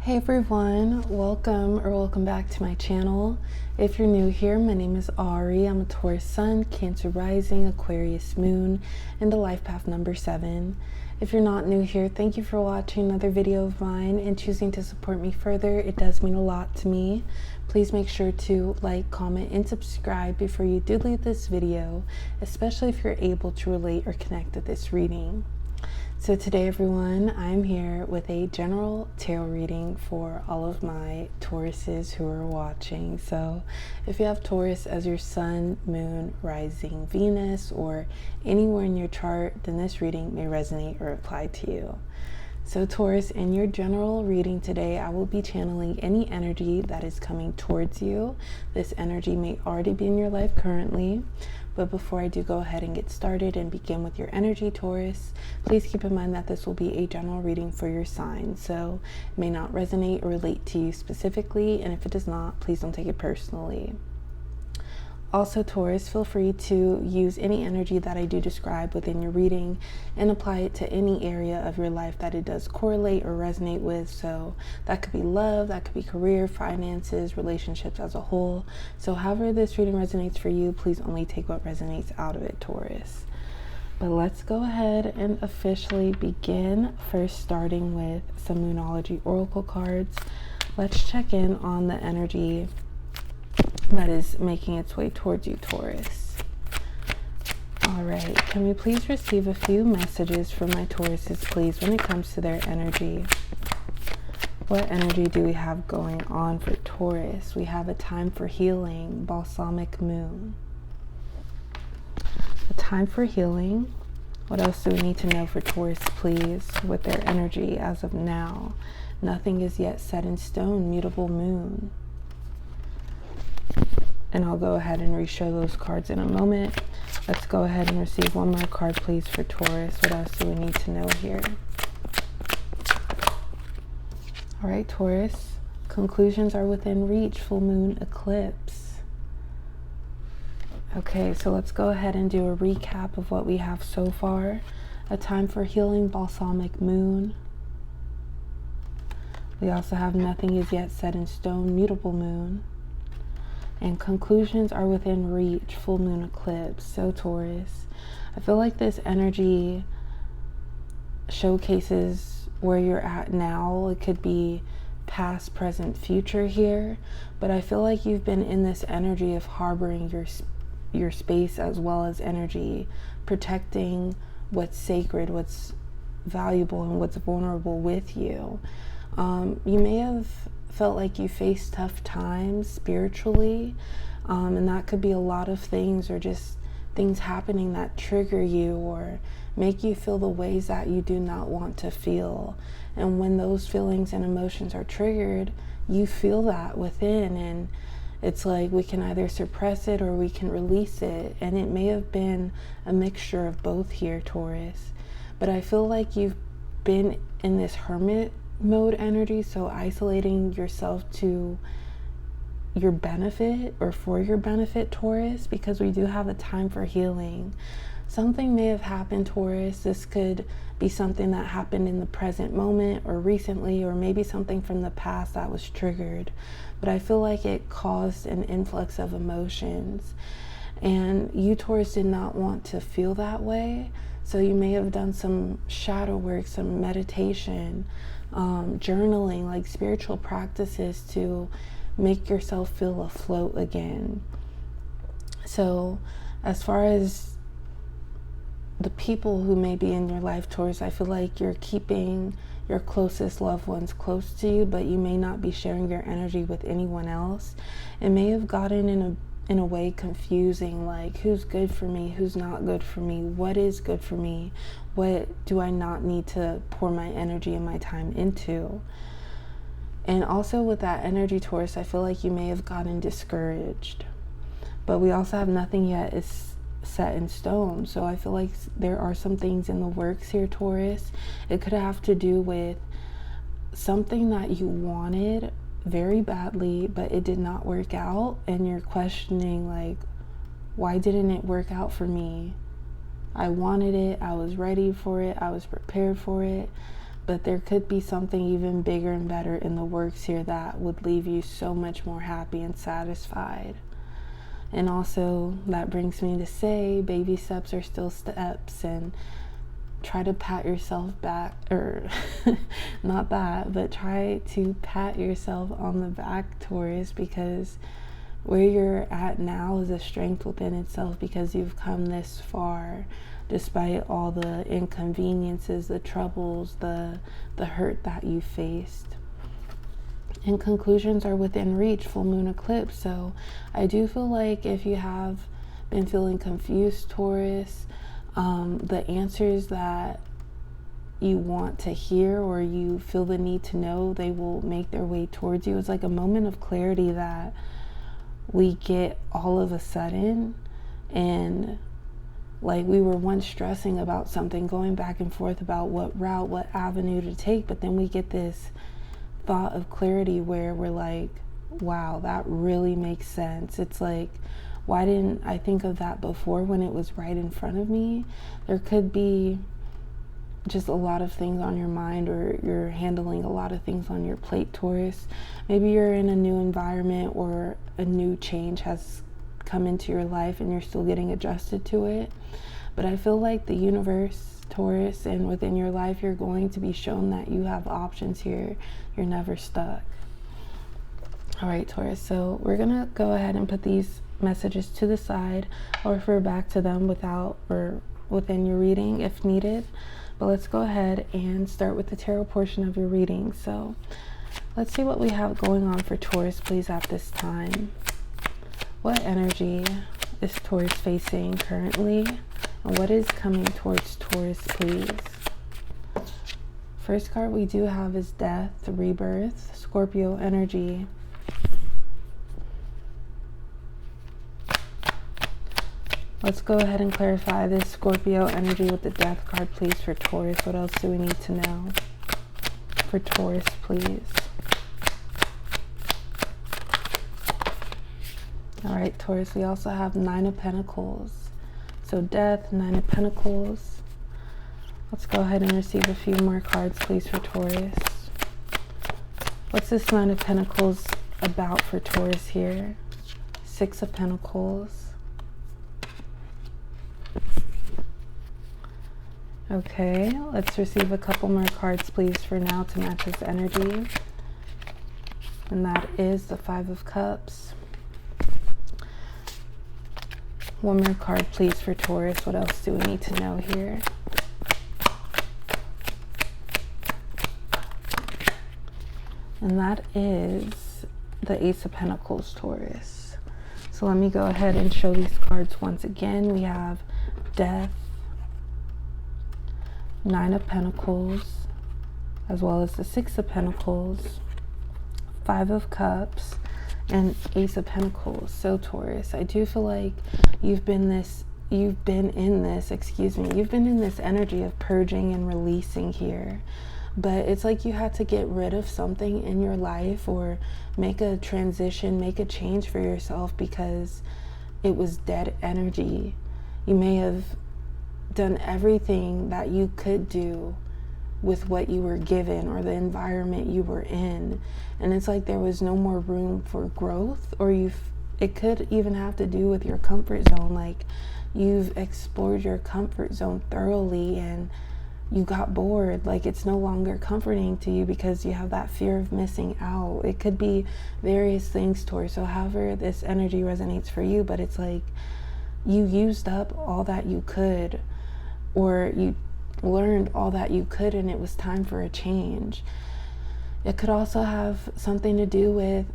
Hey everyone, welcome back to my channel. If you're new here, my name is Ari. I'm a Taurus Sun, Cancer Rising, Aquarius Moon, and a life path number 7. If you're not new here, thank you for watching another video of mine and choosing to support me further. It does mean a lot to me. Please make sure to like, comment, and subscribe before you do leave this video, especially if you're able to relate or connect with this reading. So today, everyone, I'm here with a general tarot reading for all of my Tauruses who are watching. So if you have Taurus as your sun, moon, rising, Venus, or anywhere in your chart, then this reading may resonate or apply to you. So Taurus, in your general reading today, I will be channeling any energy that is coming towards you. This energy may already be in your life currently. But before I do go ahead and get started and begin with your energy, Taurus, please keep in mind that this will be a general reading for your sign. So it may not resonate or relate to you specifically. And if it does not, please don't take it personally. Also, Taurus, feel free to use any energy that I do describe within your reading and apply it to any area of your life that it does correlate or resonate with. So that could be love, that could be career, finances, relationships as a whole. So however this reading resonates for you, please only take what resonates out of it, Taurus. But let's go ahead and officially begin, first starting with some Moonology Oracle cards. Let's check in on the energy that is making its way towards you, Taurus. All right, can we please receive a few messages from my Tauruses, please, when it comes to their energy? What energy do we have going on for Taurus? We have a time for healing, balsamic moon. A time for healing. What else do we need to know for Taurus, please, with their energy as of now? Nothing is yet set in stone, mutable moon. And I'll go ahead and re-show those cards in a moment. Let's go ahead and receive one more card, please, for Taurus. What else do we need to know here? All right, Taurus. Conclusions are within reach. Full moon eclipse. Okay, so let's go ahead and do a recap of what we have so far. A time for healing, balsamic moon. We also have nothing is yet set in stone, mutable moon. And conclusions are within reach, full moon eclipse. So Taurus, I feel like this energy showcases where you're at now. It could be past, present, future here. But I feel like you've been in this energy of harboring your space as well as energy, protecting what's sacred, what's valuable, and what's vulnerable with you. You may have felt like you faced tough times spiritually, and that could be a lot of things, or just things happening that trigger you or make you feel the ways that you do not want to feel. And when those feelings and emotions are triggered, you feel that within, and it's like we can either suppress it or we can release it. And it may have been a mixture of both here, Taurus. But I feel like you've been in this hermit mode energy, so isolating yourself to your benefit or for your benefit, Taurus, because we do have a time for healing. Something may have happened, Taurus. This could be something that happened in the present moment or recently, or maybe something from the past that was triggered, but I feel like it caused an influx of emotions, and you, Taurus, did not want to feel that way. So you may have done some shadow work, some meditation, journaling, like spiritual practices to make yourself feel afloat again. So as far as the people who may be in your life, Taurus, I feel like you're keeping your closest loved ones close to you, but you may not be sharing your energy with anyone else. It may have gotten in a way confusing, like who's good for me, who's not good for me, what is good for me, what do I not need to pour my energy and my time into. And also with that energy, Taurus, I feel like you may have gotten discouraged, but we also have nothing yet is set in stone. So I feel like there are some things in the works here, Taurus. It could have to do with something that you wanted very badly, but it did not work out, and you're questioning, like, why didn't it work out for me? I wanted it, I was ready for it, I was prepared for it, but there could be something even bigger and better in the works here that would leave you so much more happy and satisfied. And also, that brings me to say, baby steps are still steps, and try to pat yourself back, or not that, but try to pat yourself on the back, Taurus, because where you're at now is a strength within itself, because you've come this far despite all the inconveniences, the troubles, the hurt that you faced. And conclusions are within reach, full moon eclipse. So I do feel like if you have been feeling confused, Taurus, the answers that you want to hear or you feel the need to know, they will make their way towards you. It's like a moment of clarity that we get all of a sudden, and like we were once stressing about something, going back and forth about what route, what avenue to take, but then we get this thought of clarity where we're like, wow, that really makes sense. It's like, why didn't I think of that before when it was right in front of me? There could be just a lot of things on your mind, or you're handling a lot of things on your plate, Taurus. Maybe you're in a new environment, or a new change has come into your life and you're still getting adjusted to it. But I feel like the universe, Taurus, and within your life, you're going to be shown that you have options here. You're never stuck. All right, Taurus, so we're gonna go ahead and put these messages to the side. I'll refer back to them within your reading if needed. But let's go ahead and start with the tarot portion of your reading. So let's see what we have going on for Taurus, please, at this time. What energy is Taurus facing currently? And what is coming towards Taurus, please? First card we do have is Death, Rebirth, Scorpio energy. Let's go ahead and clarify this Scorpio energy with the Death card, please, for Taurus. What else do we need to know for Taurus, please? All right, Taurus, we also have Nine of Pentacles. So Death, Nine of Pentacles. Let's go ahead and receive a few more cards, please, for Taurus. What's this Nine of Pentacles about for Taurus here? Six of Pentacles. Okay, let's receive a couple more cards, please, for now to match this energy. And that is the Five of Cups. One more card, please, for Taurus. What else do we need to know here? And that is the Ace of Pentacles, Taurus. So let me go ahead and show these cards once again. We have Death, Nine of Pentacles, as well as the Six of Pentacles, Five of Cups, and Ace of Pentacles. So Taurus, I do feel like you've been in this energy of purging and releasing here. But it's like you had to get rid of something in your life, or make a transition, make a change for yourself, because it was dead energy. You may have done everything that you could do with what you were given or the environment you were in, and it's like there was no more room for growth, or it could even have to do with your comfort zone. Like you've explored your comfort zone thoroughly and you got bored. Like it's no longer comforting to you because you have that fear of missing out. It could be various things, Taurus. So however this energy resonates for you, but it's like you used up all that you could, or you learned all that you could, and it was time for a change. It could also have something to do with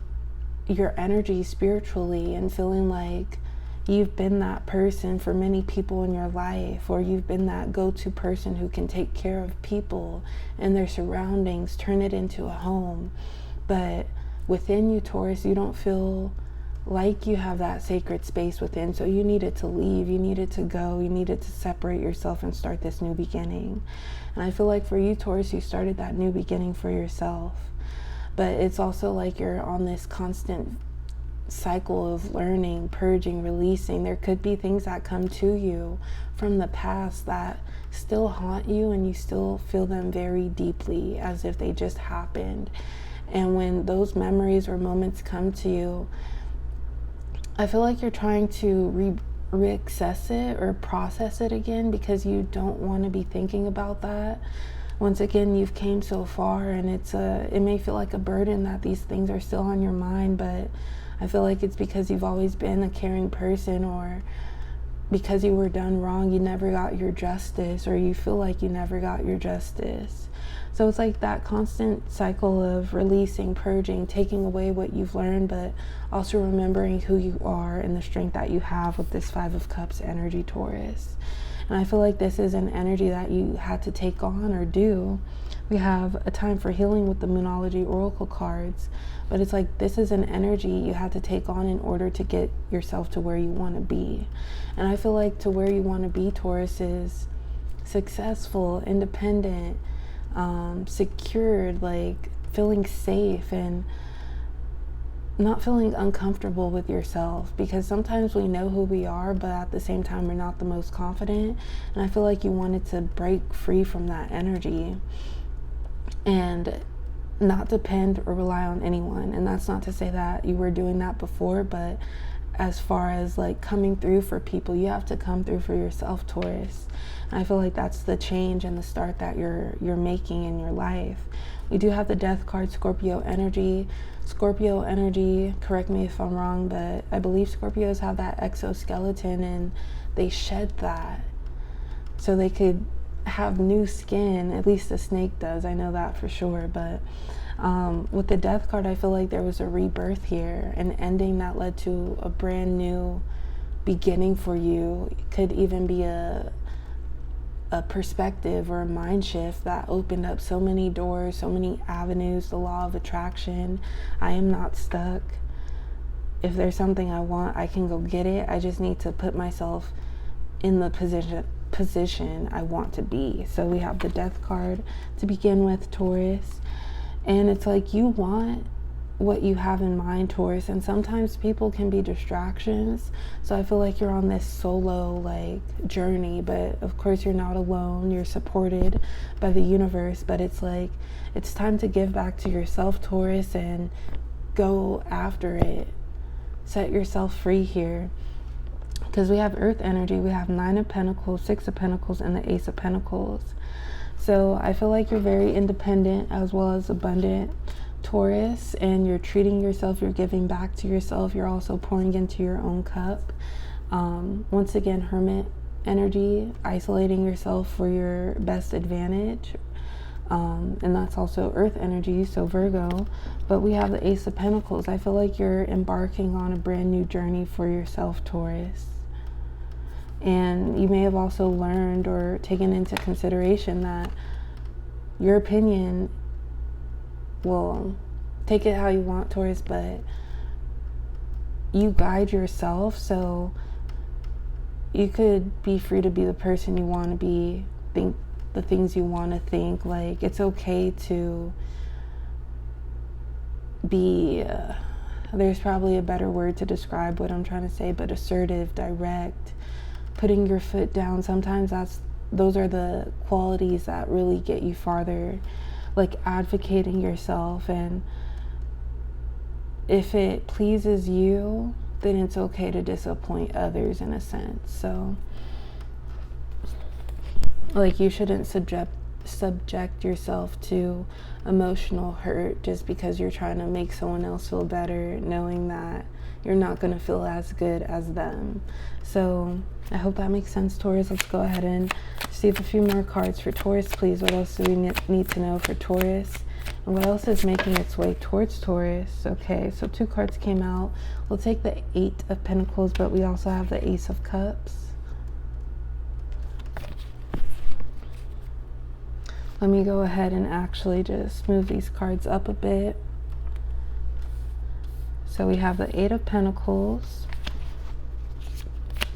your energy spiritually, and feeling like you've been that person for many people in your life, or you've been that go-to person who can take care of people and their surroundings, turn it into a home. But within you, Taurus, you don't feel like you have that sacred space within, so you needed to leave, you needed to go, you needed to separate yourself and start this new beginning. And I feel like for you, Taurus, you started that new beginning for yourself, but it's also like you're on this constant cycle of learning, purging, releasing. There could be things that come to you from the past that still haunt you, and you still feel them very deeply as if they just happened. And when those memories or moments come to you, I feel like you're trying to reaccess it or process it again, because you don't want to be thinking about that. Once again, you've came so far, and it may feel like a burden that these things are still on your mind, but I feel like it's because you've always been a caring person, or because you were done wrong, you never got your justice, or you feel like you never got your justice. So it's like that constant cycle of releasing, purging, taking away what you've learned, but also remembering who you are and the strength that you have with this 5 of Cups energy, Taurus. And I feel like this is an energy that you had to take on or do. We have a time for healing with the Moonology Oracle cards, but it's like this is an energy you had to take on in order to get yourself to where you want to be. And I feel like to where you want to be, Taurus, is successful, independent, secured, like feeling safe and not feeling uncomfortable with yourself, because sometimes we know who we are, but at the same time we're not the most confident. And I feel like you wanted to break free from that energy and not depend or rely on anyone. And that's not to say that you were doing that before, but as far as like coming through for people, you have to come through for yourself, Taurus. And I feel like that's the change and the start that you're making in your life. We do have the Death card, Scorpio energy. Scorpio energy, correct me if I'm wrong, but I believe Scorpios have that exoskeleton and they shed that so they could have new skin. At least a snake does, I know that for sure. But with the Death card, I feel like there was a rebirth here, an ending that led to a brand new beginning for you. It could even be a perspective or a mind shift that opened up so many doors, so many avenues. The law of attraction. I am not stuck. If there's something I want, I can go get it. I just need to put myself in the position I want to be. So we have the Death card to begin with, Taurus. And it's like you want what you have in mind, Taurus, and sometimes people can be distractions. So I feel like you're on this solo like journey, but of course you're not alone. You're supported by the universe, but it's like it's time to give back to yourself, Taurus, and go after it. Set yourself free here, because we have Earth energy. We have 9 of Pentacles, 6 of Pentacles, and the Ace of Pentacles. So I feel like you're very independent as well as abundant, Taurus, and you're treating yourself, you're giving back to yourself, you're also pouring into your own cup. Once again, Hermit energy, isolating yourself for your best advantage, and that's also Earth energy, so Virgo. But we have the Ace of Pentacles. I feel like you're embarking on a brand new journey for yourself, Taurus. And you may have also learned or taken into consideration that your opinion, well, take it how you want, Taurus, but you guide yourself, so you could be free to be the person you want to be, think the things you want to think. Like, it's okay to be, there's probably a better word to describe what I'm trying to say, but assertive, direct, putting your foot down. Sometimes those are the qualities that really get you farther, like advocating yourself. And if it pleases you, then it's okay to disappoint others in a sense. So like you shouldn't subject yourself to emotional hurt just because you're trying to make someone else feel better, knowing that you're not going to feel as good as them. So I hope that makes sense, Taurus. Let's go ahead and receive a few more cards for Taurus, please. What else do we need to know for Taurus? And what else is making its way towards Taurus? Okay, so 2 cards came out. We'll take the 8 of Pentacles, but we also have the Ace of Cups. Let me go ahead and actually just move these cards up a bit. So we have the 8 of Pentacles.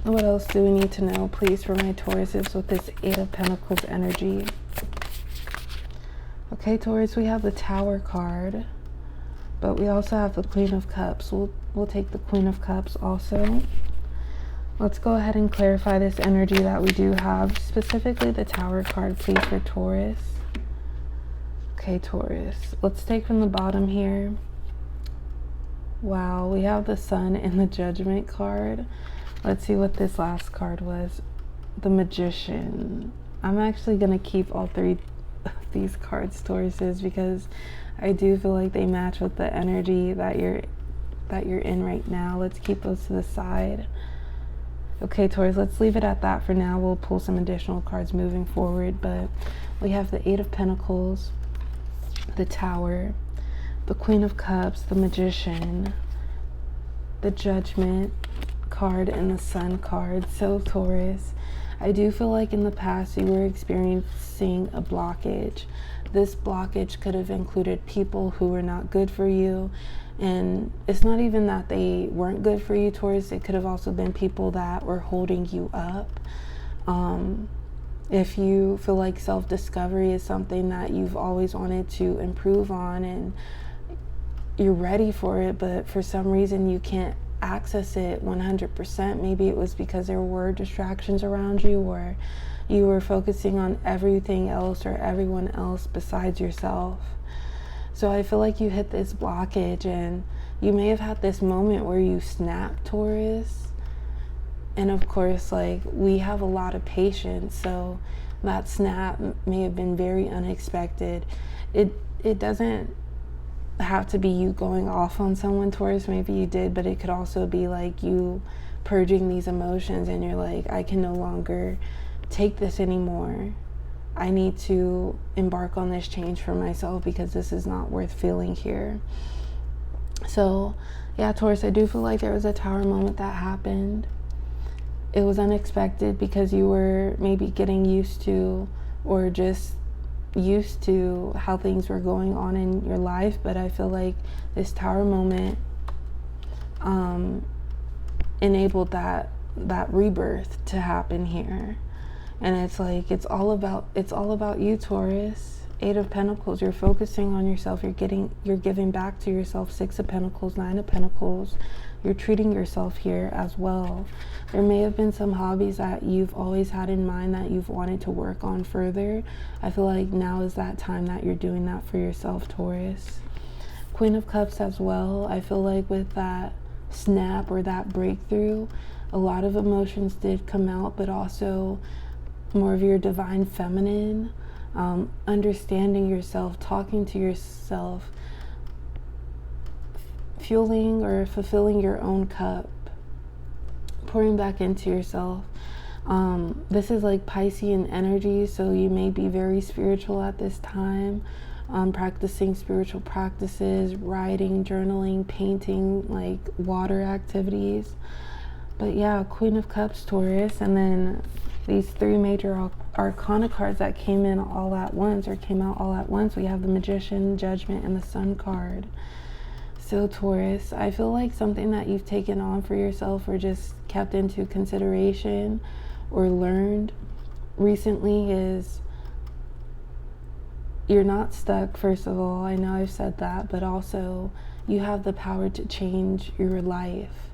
What else do we need to know, please, for my Tauruses with this 8 of Pentacles energy? Okay, Taurus, we have the Tower card. But we also have the Queen of Cups. We'll take the Queen of Cups also. Let's go ahead and clarify this energy that we do have, specifically the Tower card, please, for Taurus. Okay, Taurus. Let's take from the bottom here. Wow, we have the Sun and the Judgment card. Let's see what this last card was. The Magician. I'm actually going to keep all three of these cards, Tauruses, because I do feel like they match with the energy that you're in right now. Let's keep those to the side. Okay, Taurus, let's leave it at that for now. We'll pull some additional cards moving forward, but we have the Eight of Pentacles, the Tower, the Queen of Cups, the Magician, the Judgment card, and the Sun card. So, Taurus, I do feel like in the past you were experiencing a blockage. This blockage could have included people who were not good for you. And it's not even that they weren't good for you, Taurus. It could have also been people that were holding you up. If you feel like self-discovery is something that you've always wanted to improve on and you're ready for it, but for some reason you can't access it 100%, maybe it was because there were distractions around you, or you were focusing on everything else or everyone else besides yourself. So I feel like you hit this blockage, and you may have had this moment where you snapped, Taurus. And of course, like, we have a lot of patience, so that snap may have been very unexpected. It doesn't have to be you going off on someone, Taurus. Maybe you did, but it could also be like you purging these emotions, and you're like, I can no longer take this anymore. I need to embark on this change for myself because this is not worth feeling here. So yeah, Taurus, I do feel like there was a Tower moment that happened. It was unexpected because you were maybe getting used to, or just used to, how things were going on in your life. But I feel like this Tower moment enabled that rebirth to happen here. And it's like, it's all about you, Taurus. Eight of Pentacles, you're focusing on yourself. You're giving back to yourself. Six of Pentacles, Nine of Pentacles. You're treating yourself here as well. There may have been some hobbies that you've always had in mind that you've wanted to work on further. I feel like now is that time that you're doing that for yourself, Taurus. Queen of Cups as well. I feel like with that snap or that breakthrough, a lot of emotions did come out, but also more of your divine feminine, understanding yourself, talking to yourself, fueling or fulfilling your own cup, pouring back into yourself. This is like Piscean energy, so you may be very spiritual at this time, practicing spiritual practices, writing, journaling, painting, like water activities. But yeah, Queen of Cups, Taurus, and then these three major arcana cards that came in all at once, or came out all at once. We have the Magician, Judgment, and the Sun card. So Taurus, I feel like something that you've taken on for yourself, or just kept into consideration or learned recently, is you're not stuck. First of all, I know I've said that, but also you have the power to change your life.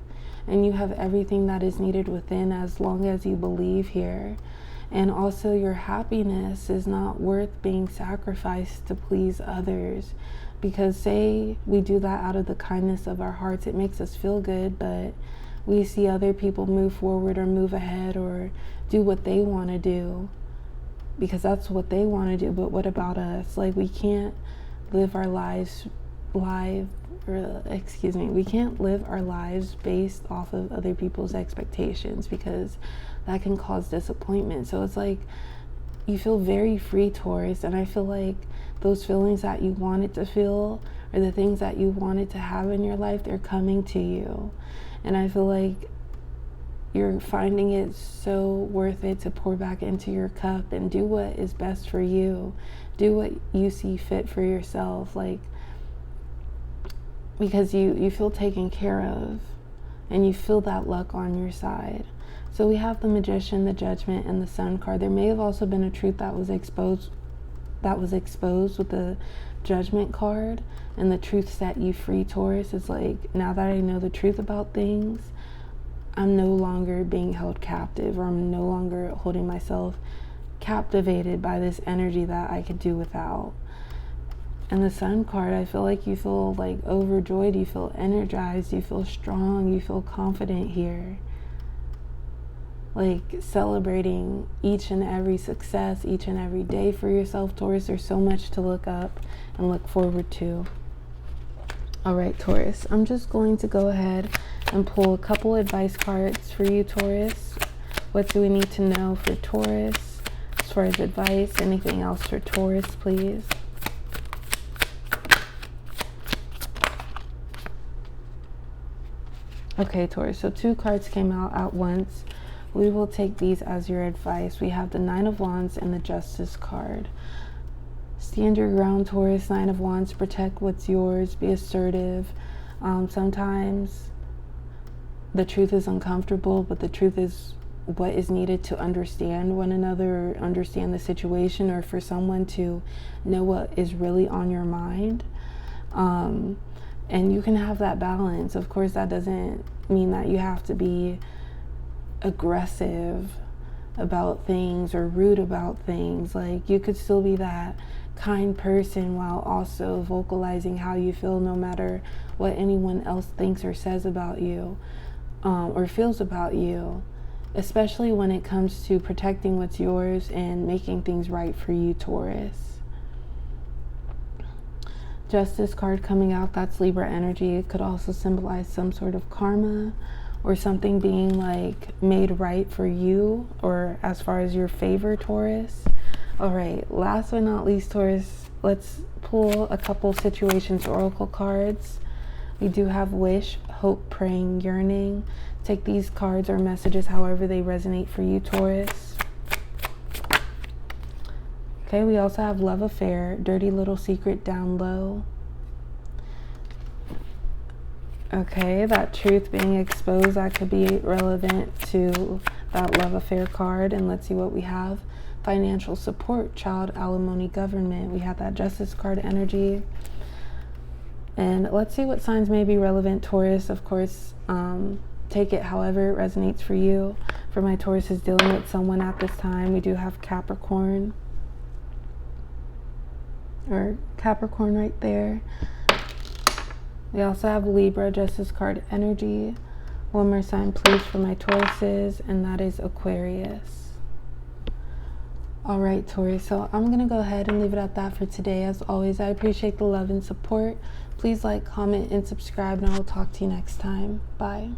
And you have everything that is needed within, as long as you believe here. And also, your happiness is not worth being sacrificed to please others. Because say we do that out of the kindness of our hearts, it makes us feel good, but we see other people move forward or move ahead or do what they want to do because that's what they want to do. But what about us? Like, we can't live our lives we can't live our lives based off of other people's expectations, because that can cause disappointment. So it's like you feel very free, Taurus, and I feel like those feelings that you wanted to feel, or the things that you wanted to have in your life, they're coming to you. And I feel like you're finding it so worth it to pour back into your cup and do what is best for you. Do what you see fit for yourself, like, because you feel taken care of and you feel that luck on your side. So we have the Magician, the Judgment, and the Sun card. There may have also been a truth that was exposed that was exposed with the Judgment card, and the truth set you free, Taurus. It's like, now that I know the truth about things, I'm no longer being held captive, or I'm no longer holding myself captivated by this energy that I could do without. And the Sun card, I feel like you feel like overjoyed, you feel energized, you feel strong, you feel confident here. Like celebrating each and every success, each and every day for yourself, Taurus. There's so much to look up and look forward to. All right, Taurus, I'm just going to go ahead and pull a couple advice cards for you, Taurus. What do we need to know for Taurus as far as advice? Anything else for Taurus, please? Okay, Taurus, so 2 cards came out at once. We will take these as your advice. We have the 9 of Wands and the Justice card. Stand your ground, Taurus. 9 of Wands, protect what's yours. Be assertive. Sometimes the truth is uncomfortable, but the truth is what is needed to understand one another, or understand the situation, or for someone to know what is really on your mind. And you can have that balance. Of course, that doesn't mean that you have to be aggressive about things or rude about things. Like, you could still be that kind person while also vocalizing how you feel, no matter what anyone else thinks or says about you, or feels about you, especially when it comes to protecting what's yours and making things right for you, Taurus. Justice card coming out, that's Libra energy. It could also symbolize some sort of karma, or something being like made right for you, or as far as your favor, Taurus. All right, last but not least, Taurus, let's pull a couple situations oracle cards. We do have wish, hope, praying, yearning. Take these cards or messages however they resonate for you, Taurus. Okay, we also have love affair, dirty little secret, down low. Okay, that truth being exposed, that could be relevant to that love affair card. And let's see what we have. Financial support, child, alimony, government. We have that Justice card energy. And let's see what signs may be relevant, Taurus. Of course, take it however it resonates for you. For my Taurus is dealing with someone at this time, we do have Capricorn. Or Capricorn right there. We also have Libra, Justice card energy. One more sign, please, for my Tauruses, and that is Aquarius. All right, Taurus, so I'm going to go ahead and leave it at that for today. As always, I appreciate the love and support. Please like, comment, and subscribe, and I will talk to you next time. Bye.